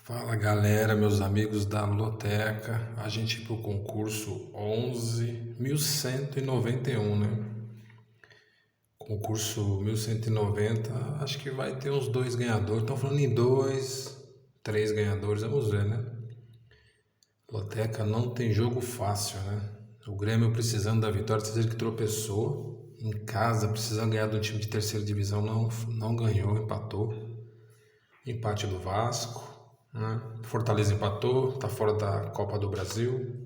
Fala galera, meus amigos da Loteca, a gente para o concurso 11.191, né? Concurso 1190, acho que vai ter uns dois ganhadores, estão falando em dois, três ganhadores, vamos ver, né? Loteca não tem jogo fácil, né? O Grêmio precisando da vitória, dizer que tropeçou, em casa precisando ganhar do time de terceira divisão, não ganhou, empatou. Empate do Vasco, né? Fortaleza empatou, tá fora da Copa do Brasil.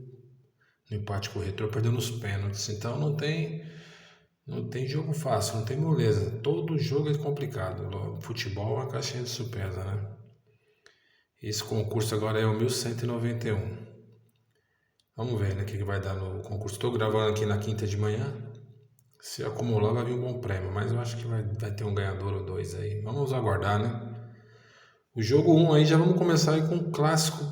No empate com o Retrô, perdeu nos pênaltis. Então não tem jogo fácil, não tem moleza. Todo jogo é complicado. Futebol é uma caixinha de surpresa, né? Esse concurso agora é o 1191. Vamos ver, né, o que vai dar no concurso. Estou gravando aqui na quinta de manhã. Se acumular vai vir um bom prêmio, mas eu acho que vai ter um ganhador ou dois aí. Vamos aguardar, né? O jogo 1 aí já vamos começar aí com o clássico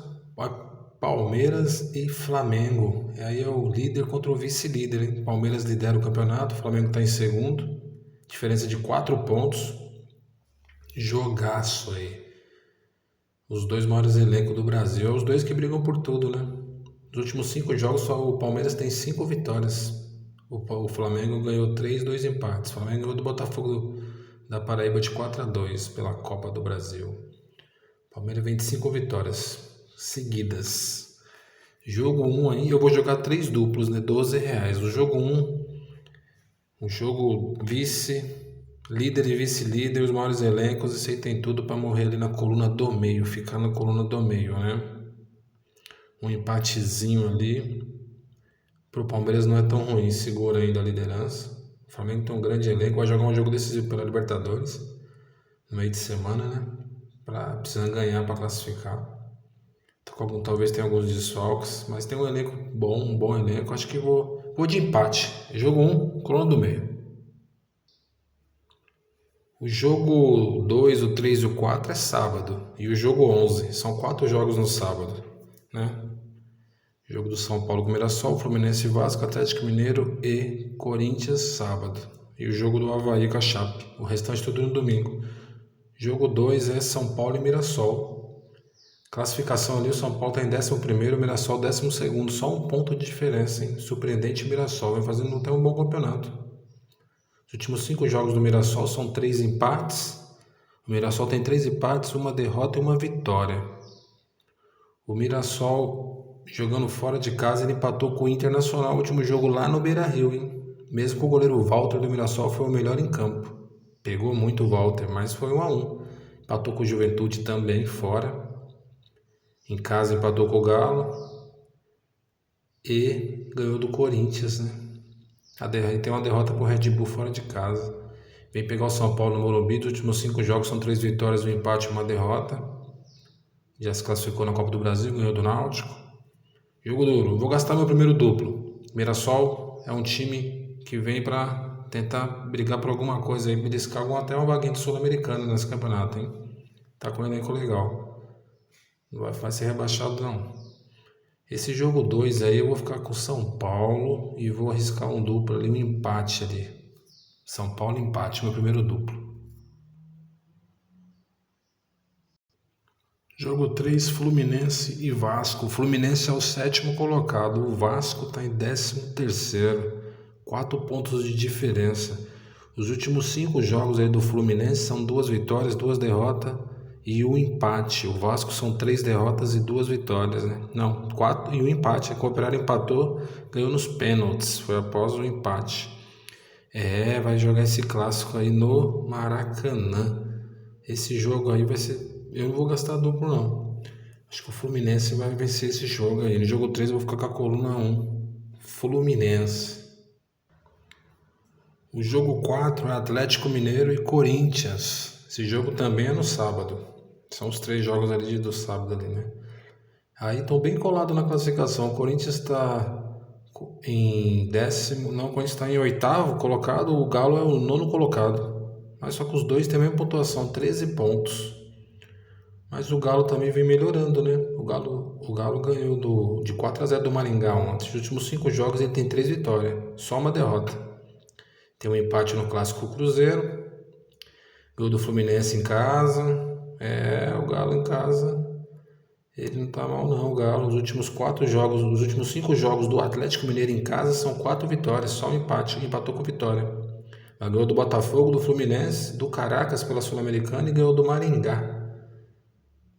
Palmeiras e Flamengo. Aí é o líder contra o vice-líder, hein? Palmeiras lidera o campeonato, o Flamengo está em segundo. Diferença de 4 pontos. Jogaço aí. Os dois maiores elencos do Brasil. Os dois que brigam por tudo, né? Nos últimos 5 jogos, só o Palmeiras tem 5 vitórias. O Flamengo ganhou 3, 2 empates. O Flamengo ganhou do Botafogo da Paraíba de 4-2 pela Copa do Brasil. Palmeiras vem de 5 vitórias seguidas. Jogo 1 aí, eu vou jogar 3 duplos, né? R$ 12. O jogo 1, o jogo vice, líder e vice-líder, os maiores elencos, esse aí tem tudo para morrer ali na coluna do meio, ficar na coluna do meio, né? Um empatezinho ali. Pro Palmeiras não é tão ruim, segura ainda a liderança. O Flamengo tem um grande elenco, vai jogar um jogo decisivo pela Libertadores no meio de semana, né? Precisando ganhar para classificar. Talvez tenha alguns desfalques, mas tem um elenco bom, um bom elenco. Acho que vou de empate. Jogo 1, coluna do meio. O jogo 2, o 3 e o 4 é sábado. E o jogo 11. São 4 jogos no sábado, né? Jogo do São Paulo com Mirassol, Fluminense e Vasco, Atlético Mineiro e Corinthians, sábado. E o jogo do Avaí com a Chape. O restante tudo no domingo. Jogo 2 é São Paulo e Mirassol. Classificação ali, o São Paulo está em 11º, o Mirassol 12º. Só um ponto de diferença, hein? Surpreendente Mirassol, vem fazendo até um bom campeonato. Os últimos 5 jogos do Mirassol são 3 empates. O Mirassol tem 3 empates, uma derrota e uma vitória. O Mirassol, jogando fora de casa, ele empatou com o Internacional, o último jogo lá no Beira-Rio, hein? Mesmo que o goleiro Walter do Mirassol foi o melhor em campo. Pegou muito o Walter, mas foi 1-1. Empatou com o Juventude também, fora. Em casa empatou com o Galo. E ganhou do Corinthians, né? Tem uma derrota com o Red Bull fora de casa. Vem pegar o São Paulo no Morumbi. Dos últimos 5 jogos são 3 vitórias, um empate e uma derrota. Já se classificou na Copa do Brasil, ganhou do Náutico. Jogo duro. Vou gastar meu primeiro duplo. Mirassol é um time que vem para tentar brigar por alguma coisa aí, beliscar até uma vaguinha de Sul-Americana nesse campeonato, hein? Tá com um elenco legal. Não vai ser rebaixado, não. Esse jogo 2 aí eu vou ficar com São Paulo e vou arriscar um duplo ali, um empate ali. São Paulo empate, meu primeiro duplo. Jogo 3, Fluminense e Vasco. O Fluminense é o 7º colocado, o Vasco está em 13º. 4 pontos de diferença. Os últimos 5 jogos aí do Fluminense são 2 vitórias, 2 derrotas e um empate. O Vasco são 3 derrotas e 2 vitórias, né? Não, 4 e um empate. A Cooperário empatou, ganhou nos pênaltis. Foi após o empate. Vai jogar esse clássico aí no Maracanã. Esse jogo aí vai ser... Eu não vou gastar duplo, não. Acho que o Fluminense vai vencer esse jogo aí. No jogo 3 eu vou ficar com a coluna 1. Fluminense. O jogo 4 é Atlético Mineiro e Corinthians. Esse jogo também é no sábado. São os 3 jogos ali do sábado ali, né? Aí estão bem colados na classificação. O Corinthians está em 10º, não, o Corinthians está em 8º colocado, o Galo é o 9º colocado. Mas só que os dois têm a mesma pontuação, 13 pontos. Mas o Galo também vem melhorando, né? O Galo ganhou de 4-0 do Maringá ontem. Nos últimos 5 jogos ele tem 3 vitórias, só uma derrota. Tem um empate no Clássico Cruzeiro. Gol do Fluminense em casa. O Galo em casa Ele não tá mal não, o Galo. Os últimos 4 jogos, os últimos 5 jogos do Atlético Mineiro em casa são 4 vitórias, só um empate, empatou com vitória. Ganhou do Botafogo, do Fluminense, do Caracas pela Sul-Americana e ganhou do Maringá.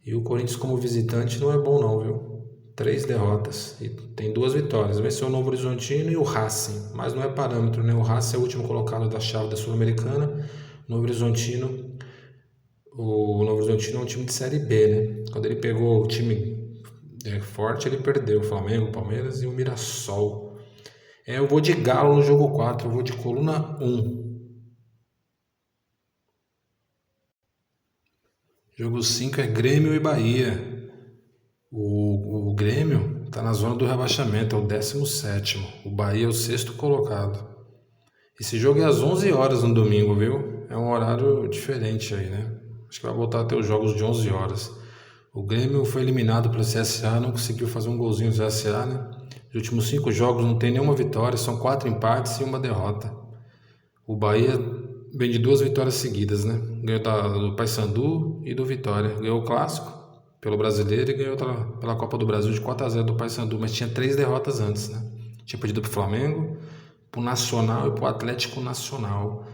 E o Corinthians como visitante não é bom não, viu? 3 derrotas e tem 2 vitórias. Venceu o Novo Horizontino e o Racing, mas não é parâmetro, né? O Racing é o último colocado da chave da Sul-Americana. Novo Horizontino, o Novo Horizontino é um time de Série B, né? Quando ele pegou o time forte, ele perdeu o Flamengo, o Palmeiras e o Mirassol. Eu vou de Galo no jogo 4, eu vou de coluna 1. Jogo 5 é Grêmio e Bahia. O Grêmio está na zona do rebaixamento, é o 17º. O Bahia é o 6º colocado. Esse jogo é às 11 horas no domingo, viu? É um horário diferente aí, né? Acho que vai voltar a ter os jogos de 11 horas. O Grêmio foi eliminado pelo CSA, não conseguiu fazer um golzinho no CSA, né? Os últimos 5 jogos não tem nenhuma vitória, são 4 empates e 1 derrota. O Bahia vem de 2 vitórias seguidas, né? Ganhou do Paysandu e do Vitória. Ganhou o Clássico pelo Brasileiro e ganhou pela Copa do Brasil de 4-0 do Paysandu, mas tinha 3 derrotas antes, né? Tinha perdido pro Flamengo, pro Nacional e pro Atlético Nacional.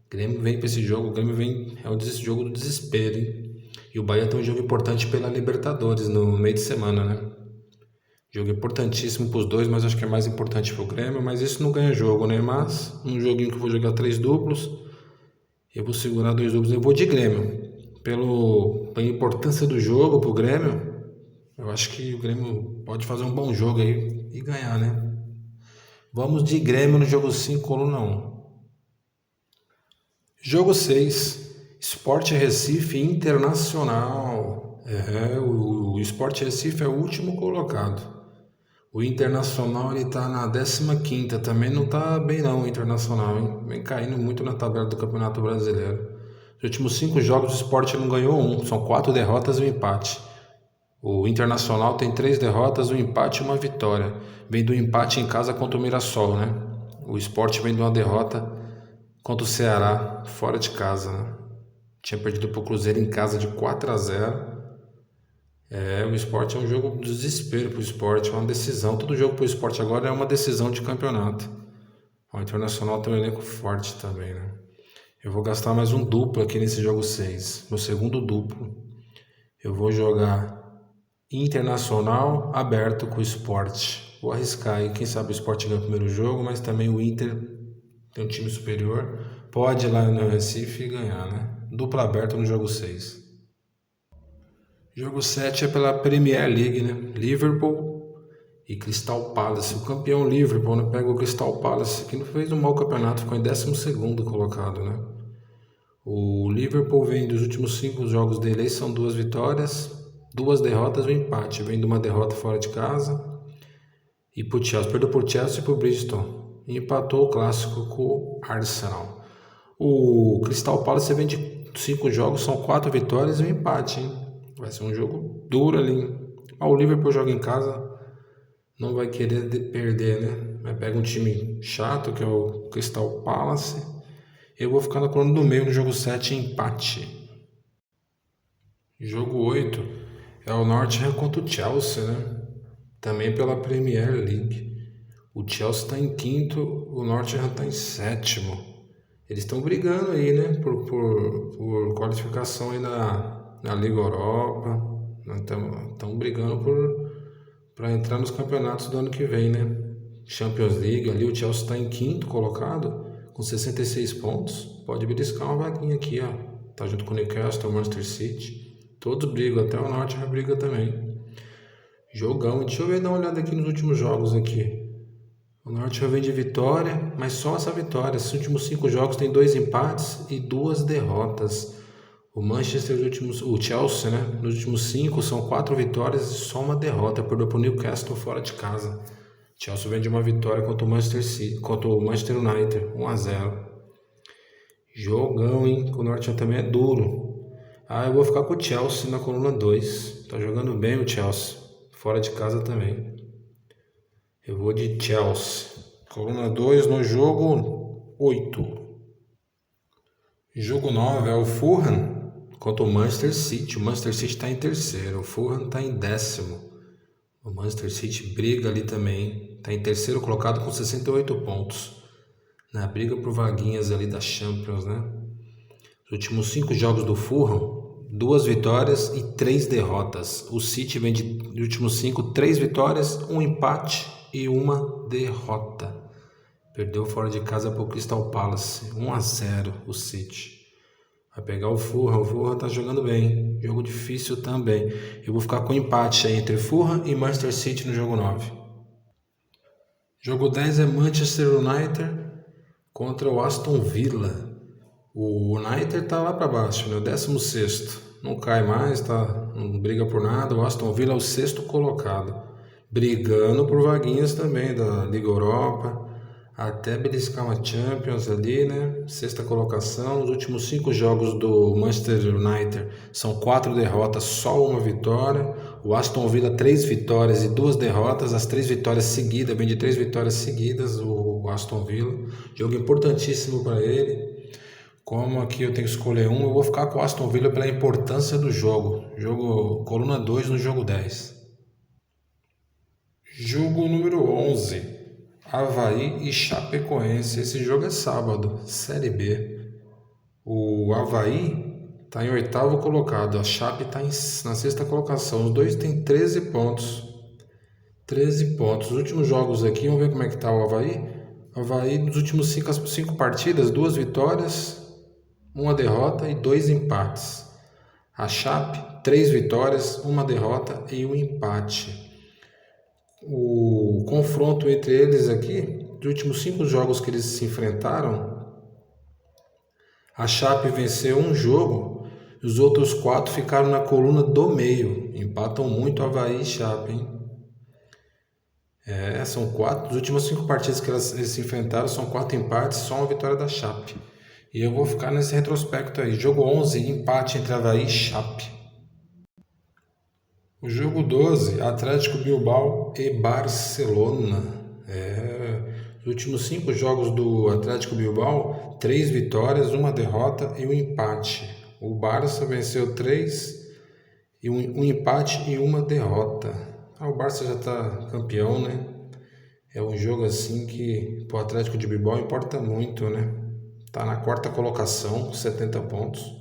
O Grêmio vem para esse jogo, o Grêmio vem, é o jogo do desespero, hein? E o Bahia tem um jogo importante pela Libertadores no meio de semana, né? Jogo importantíssimo para os dois, mas acho que é mais importante para o Grêmio. Mas isso não ganha jogo, né? Mas um joguinho que eu vou jogar 3 duplos, eu vou segurar 2 duplos, eu vou de Grêmio. Pela importância do jogo para o Grêmio, eu acho que o Grêmio pode fazer um bom jogo aí e ganhar, né? Vamos de Grêmio no jogo 5, coluna 1. Jogo 6, Sport Recife Internacional. O Sport Recife é o último colocado. O Internacional ele tá na 15ª, também não tá bem não o Internacional, hein? Vem caindo muito na tabela do Campeonato Brasileiro. Os últimos 5 jogos o Sport não ganhou um, são 4 derrotas e um empate. O Internacional tem 3 derrotas, um empate e 1 vitória. Vem do empate em casa contra o Mirassol, né? O Sport vem de uma derrota contra o Ceará, fora de casa, né? Tinha perdido pro Cruzeiro em casa de 4-0. O Sport é um jogo de desespero pro Sport, é uma decisão. Todo jogo pro Sport agora é uma decisão de campeonato. O Internacional tem um elenco forte também, né? Eu vou gastar mais um duplo aqui nesse jogo 6. Meu segundo duplo. Eu vou jogar Internacional aberto com o Sport. Vou arriscar aí, quem sabe o Sport ganha o primeiro jogo, mas também o Inter tem um time superior. Pode ir lá no Recife e ganhar, né? Duplo aberto no jogo 6. Jogo 7 é pela Premier League, né? Liverpool e Crystal Palace. O campeão Liverpool, né? Pega o Crystal Palace, que não fez um mau campeonato, ficou em 12º colocado, né? O Liverpool vem dos últimos 5 jogos dele, são 2 vitórias, 2 derrotas e um empate. Vem de uma derrota fora de casa e pro Chelsea. Perdeu pro Chelsea e pro Bristol. E empatou o clássico com o Arsenal. O Crystal Palace vem de 5 jogos, são 4 vitórias e um empate, hein? Vai ser um jogo duro ali. O Liverpool joga em casa, não vai querer perder, né? Mas pega um time chato, que é o Crystal Palace. Eu vou ficar na coluna do meio no jogo 7, empate. Jogo 8 é o Nottingham contra o Chelsea, né? Também pela Premier League. O Chelsea está em 5º, o Nottingham está em 7º. Eles estão brigando aí, né? Por qualificação aí na Liga Europa. Estão brigando para entrar nos campeonatos do ano que vem, né? Champions League, ali o Chelsea está em 5º colocado, com 66 pontos. Pode beliscar uma vaguinha aqui, ó. Tá junto com o Newcastle, o Manchester City. Todos brigam, até o Nottingham briga também. Jogão. Deixa eu dar uma olhada aqui nos últimos jogos aqui. O Nottingham vem de vitória, mas só essa vitória. Esses últimos 5 jogos tem 2 empates e 2 derrotas. O Manchester, o Chelsea, né? Nos últimos 5 são 4 vitórias e só uma derrota. Perdeu para o Newcastle fora de casa. Chelsea vem de uma vitória contra o Manchester United, 1-0. Jogão, hein? O Nottingham também é duro. Eu vou ficar com o Chelsea na coluna 2. Tá jogando bem o Chelsea. Fora de casa também. Eu vou de Chelsea. Coluna 2 no jogo 8. Jogo 9 é o Fulham contra o Manchester City. O Manchester City está em terceiro, o Fulham está em décimo. O Manchester City briga ali também, está em terceiro colocado com 68 pontos. Na briga por vaguinhas ali da Champions, né? Os últimos 5 jogos do Fulham, 2 vitórias e 3 derrotas. O City vem de últimos 5, 3 vitórias, 1 empate e 1 derrota. Perdeu fora de casa para o Crystal Palace, 1-0 o City. Vai pegar o Fulham tá jogando bem, jogo difícil também. Eu vou ficar com empate aí entre Fulham e Manchester City no jogo 9. Jogo 10 é Manchester United contra o Aston Villa. O United tá lá para baixo, né? O 16º. Não cai mais, tá? Não briga por nada. O Aston Villa é o 6º colocado. Brigando por vaguinhas também da Liga Europa. Até beliscar uma Champions ali, né? 6ª colocação. Os últimos 5 jogos do Manchester United são 4 derrotas, só 1 vitória. O Aston Villa 3 vitórias e 2 derrotas. As 3 vitórias seguidas, vem de 3 vitórias seguidas o Aston Villa. Jogo importantíssimo para ele. Como aqui eu tenho que escolher um, eu vou ficar com o Aston Villa pela importância do jogo. Jogo coluna 2 no jogo 10. Jogo número 11. Avaí e Chapecoense. Esse jogo é sábado, Série B. O Avaí está em 8º colocado, a Chape está na 6ª colocação. Os dois têm 13 pontos. 13 pontos. Os últimos jogos aqui, vamos ver como é que está o Avaí. O Avaí, nos últimos 5 partidas, 2 vitórias, 1 derrota e 2 empates. A Chape, 3 vitórias, 1 derrota e 1 empate. O confronto entre eles aqui, dos últimos 5 jogos que eles se enfrentaram, a Chape venceu 1 jogo e os outros 4 ficaram na coluna do meio. Empatam muito Avaí e Chape, hein? São 4. Dos últimos 5 partidas que eles se enfrentaram, são 4 empates, só 1 vitória da Chape. E eu vou ficar nesse retrospecto aí. Jogo 11, empate entre Avaí e Chape. O jogo 12, Atlético Bilbao e Barcelona. Os últimos 5 jogos do Atlético Bilbao, 3 vitórias, 1 derrota e 1 empate. O Barça venceu 3, e um empate e 1 derrota. O Barça já está campeão, né? É um jogo assim que para o Atlético de Bilbao importa muito, né? Está na 4ª colocação, com 70 pontos.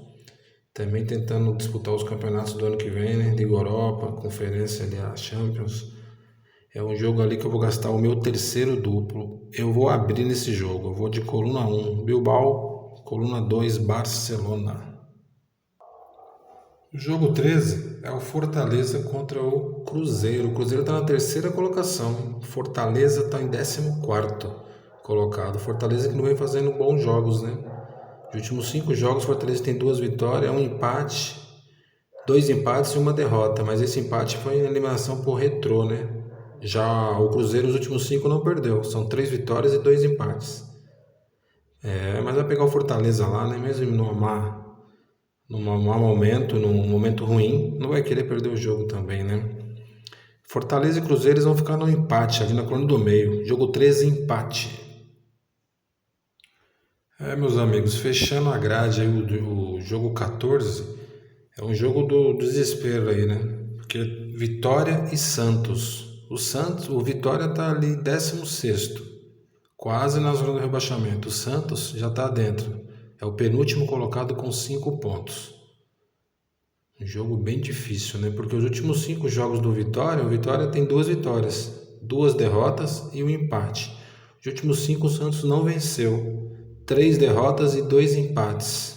Também tentando disputar os campeonatos do ano que vem, né? Liga Europa, Conferência ali, a Champions. É um jogo ali que eu vou gastar o meu 3º duplo. Eu vou abrir nesse jogo. Eu vou de coluna 1, Bilbao, coluna 2, Barcelona. O jogo 13 é o Fortaleza contra o Cruzeiro. O Cruzeiro está na 3ª colocação. Fortaleza está em 14º colocado. Fortaleza que não vem fazendo bons jogos, né? Nos últimos 5 jogos, o Fortaleza tem 2 vitórias, 1 empate, 2 empates e 1 derrota. Mas esse empate foi em eliminação por Retrô, né? Já o Cruzeiro, os últimos 5 não perdeu. São 3 vitórias e 2 empates. Mas vai pegar o Fortaleza lá, né? Mesmo num mau momento, num momento ruim, não vai querer perder o jogo também, né? Fortaleza e Cruzeiro vão ficar no empate, ali na coluna do meio. Jogo 13, empate. Meus amigos, fechando a grade aí, o jogo 14 é um jogo do desespero aí, né? Porque Vitória e Santos. O Vitória tá ali 16º, quase na zona do rebaixamento. O Santos já tá dentro, é o penúltimo colocado com 5 pontos. Um jogo bem difícil, né? Porque os últimos 5 jogos do Vitória, o Vitória tem 2 vitórias, 2 derrotas e 1 empate. Os últimos 5 o Santos não venceu. 3 derrotas e 2 empates.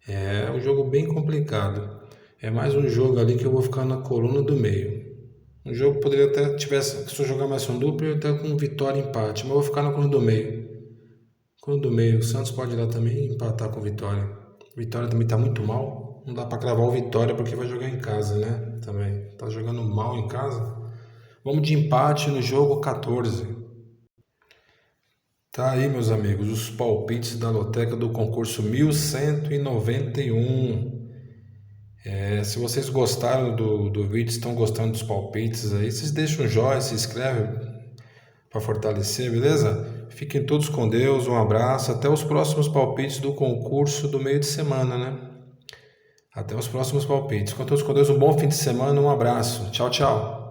É um jogo bem complicado. É mais um jogo ali que eu vou ficar na coluna do meio. Um jogo poderia até se eu jogar mais um duplo, eu até com vitória e empate, mas eu vou ficar na coluna do meio. Coluna do meio, o Santos pode ir lá também empatar com Vitória. Vitória também está muito mal. Não dá para cravar o Vitória porque vai jogar em casa, né? Também tá jogando mal em casa. Vamos de empate no jogo 14. Tá aí, meus amigos, os palpites da loteca do concurso 1191. Se vocês gostaram do vídeo, estão gostando dos palpites aí, vocês deixam um joinha, se inscrevem para fortalecer, beleza? Fiquem todos com Deus, um abraço, até os próximos palpites do concurso do meio de semana, né? Até os próximos palpites. Com todos com Deus, um bom fim de semana, um abraço. Tchau, tchau.